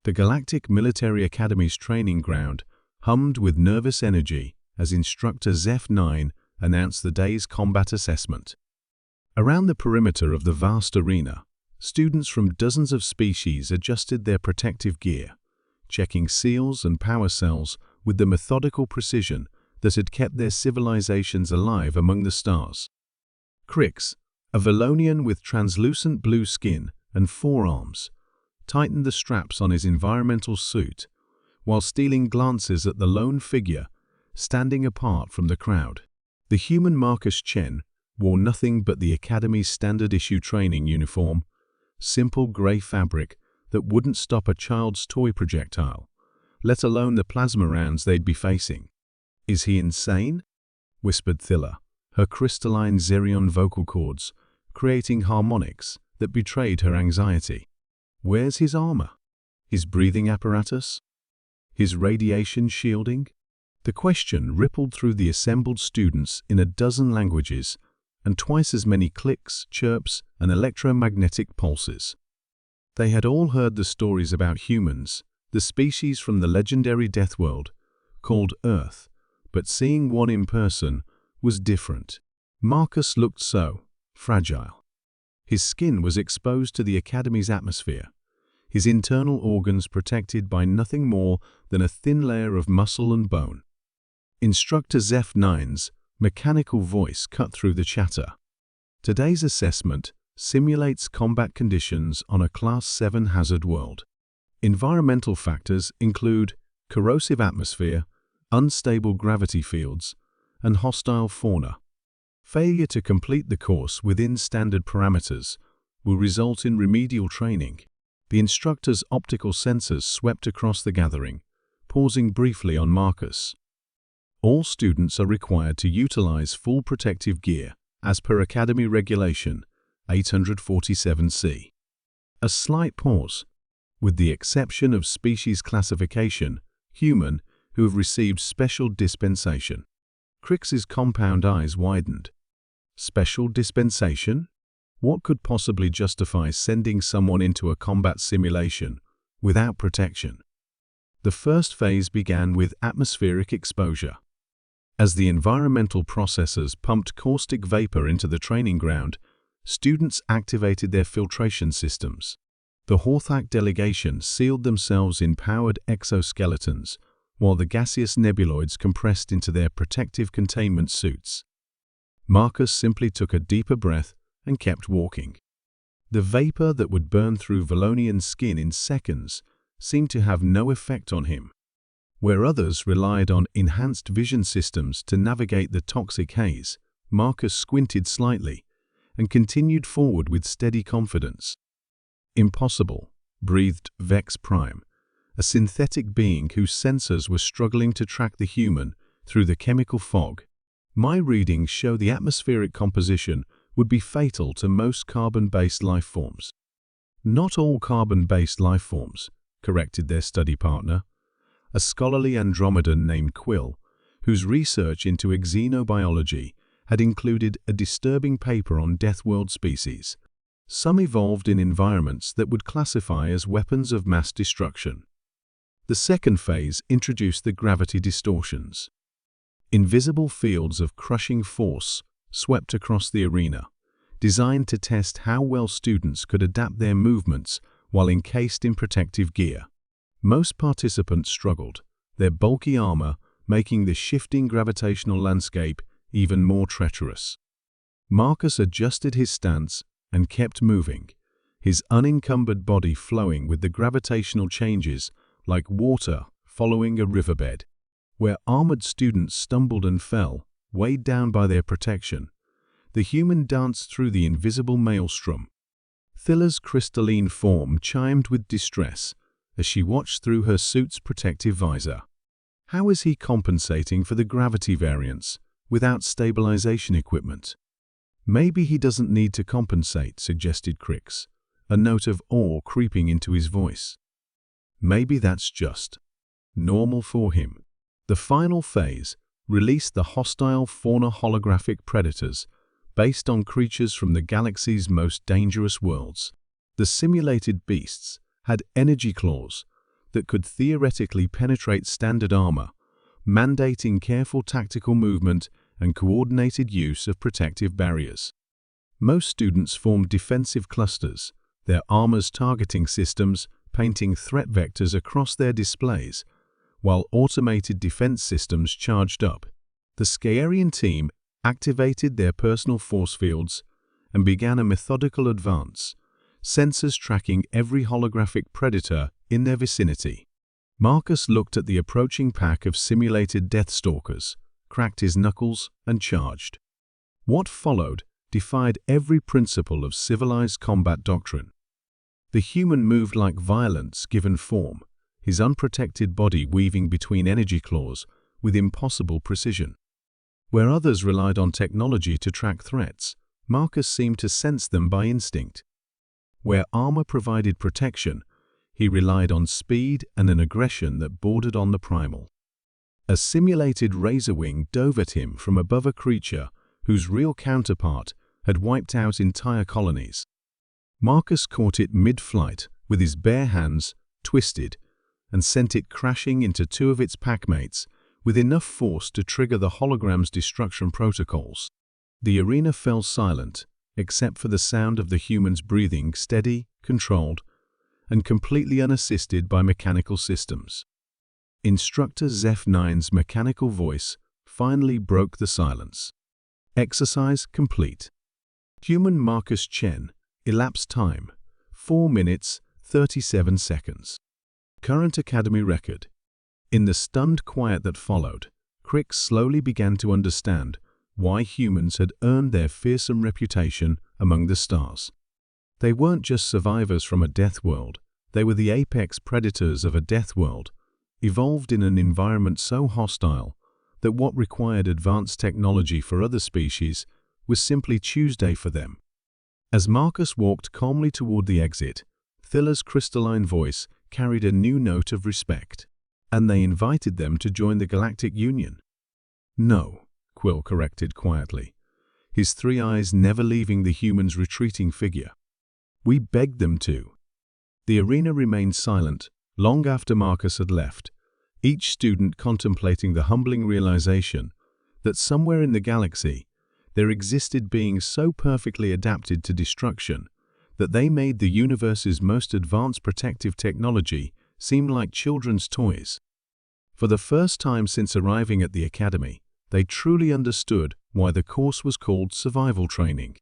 The Galactic Military Academy's training ground hummed with nervous energy as Instructor Zeph-9 announced the day's combat assessment. Around the perimeter of the vast arena, students from dozens of species adjusted their protective gear, checking seals and power cells with the methodical precision that had kept their civilizations alive among the stars. Crix, a Valonian with translucent blue skin and forearms, tightened the straps on his environmental suit, while stealing glances at the lone figure standing apart from the crowd. The human Marcus Chen wore nothing but the Academy's standard-issue training uniform, simple gray fabric that wouldn't stop a child's toy projectile, let alone the plasma rounds they'd be facing. "Is he insane?" whispered Thilla, her crystalline Zerion vocal cords creating harmonics that betrayed her anxiety. "Where's his armor? His breathing apparatus? His radiation shielding?" The question rippled through the assembled students in a dozen languages and twice as many clicks, chirps, and electromagnetic pulses. They had all heard the stories about humans, the species from the legendary Deathworld, called Earth, but seeing one in person was different. Marcus looked so fragile. His skin was exposed to the Academy's atmosphere, his internal organs protected by nothing more than a thin layer of muscle and bone. Instructor Zeph-9's mechanical voice cut through the chatter. "Today's assessment simulates combat conditions on a Class 7 hazard world. Environmental factors include corrosive atmosphere, unstable gravity fields, and hostile fauna. Failure to complete the course within standard parameters will result in remedial training." The instructor's optical sensors swept across the gathering, pausing briefly on Marcus. "All students are required to utilize full protective gear, as per Academy Regulation 847C. A slight pause. "With the exception of species classification, human, who have received special dispensation." Crix's compound eyes widened. Special dispensation? What could possibly justify sending someone into a combat simulation without protection? The first phase began with atmospheric exposure. As the environmental processors pumped caustic vapor into the training ground, students activated their filtration systems. The Horthak delegation sealed themselves in powered exoskeletons, while the gaseous nebuloids compressed into their protective containment suits. Marcus simply took a deeper breath and kept walking. The vapor that would burn through Valonian skin in seconds seemed to have no effect on him. Where others relied on enhanced vision systems to navigate the toxic haze, Marcus squinted slightly and continued forward with steady confidence. "Impossible," breathed Vex Prime, a synthetic being whose sensors were struggling to track the human through the chemical fog. "My readings show the atmospheric composition would be fatal to most carbon-based life forms." "Not all carbon-based life forms," corrected their study partner, a scholarly Andromedan named Quill, whose research into xenobiology had included a disturbing paper on Deathworld species. Some evolved in environments that would classify as weapons of mass destruction. The second phase introduced the gravity distortions. Invisible fields of crushing force swept across the arena, designed to test how well students could adapt their movements while encased in protective gear. Most participants struggled, their bulky armor making the shifting gravitational landscape even more treacherous. Marcus adjusted his stance and kept moving, his unencumbered body flowing with the gravitational changes like water following a riverbed. Where armored students stumbled and fell, weighed down by their protection, the human danced through the invisible maelstrom. Thilla's crystalline form chimed with distress as she watched through her suit's protective visor. How is he compensating for the gravity variance without stabilization equipment? "Maybe he doesn't need to compensate," suggested Crix, a note of awe creeping into his voice. "Maybe that's just normal for him." The final phase released the hostile fauna holographic predators based on creatures from the galaxy's most dangerous worlds. The simulated beasts had energy claws that could theoretically penetrate standard armor, mandating careful tactical movement and coordinated use of protective barriers. Most students formed defensive clusters, their armor's targeting systems painting threat vectors across their displays, while automated defense systems charged up. The Skarian team activated their personal force fields and began a methodical advance, sensors tracking every holographic predator in their vicinity. Marcus looked at the approaching pack of simulated Deathstalkers, cracked his knuckles, and charged. What followed defied every principle of civilized combat doctrine. The human moved like violence given form, his unprotected body weaving between energy claws with impossible precision. Where others relied on technology to track threats, Marcus seemed to sense them by instinct. Where armor provided protection, he relied on speed and an aggression that bordered on the primal. A simulated razor wing dove at him from above a creature whose real counterpart had wiped out entire colonies. Marcus caught it mid-flight with his bare hands, twisted, and sent it crashing into two of its packmates with enough force to trigger the hologram's destruction protocols. The arena fell silent, except for the sound of the humans breathing steady, controlled, and completely unassisted by mechanical systems. Instructor Zeph-9's mechanical voice finally broke the silence. Exercise complete. Human Marcus Chen, elapsed time, 4 minutes, 37 seconds. Current Academy record. In the stunned quiet that followed, Crick slowly began to understand why humans had earned their fearsome reputation among the stars. They weren't just survivors from a death world, they were the apex predators of a death world, evolved in an environment so hostile that what required advanced technology for other species was simply Tuesday for them. As Marcus walked calmly toward the exit, Thilla's crystalline voice carried a new note of respect. And they invited them to join the Galactic Union. No, Quill corrected quietly, his 3 eyes never leaving the human's retreating figure. We begged them to. The arena remained silent long after Marcus had left, each student contemplating the humbling realization that somewhere in the galaxy there existed beings so perfectly adapted to destruction that they made the universe's most advanced protective technology seem like children's toys. For the first time since arriving at the academy, they truly understood why the course was called survival training.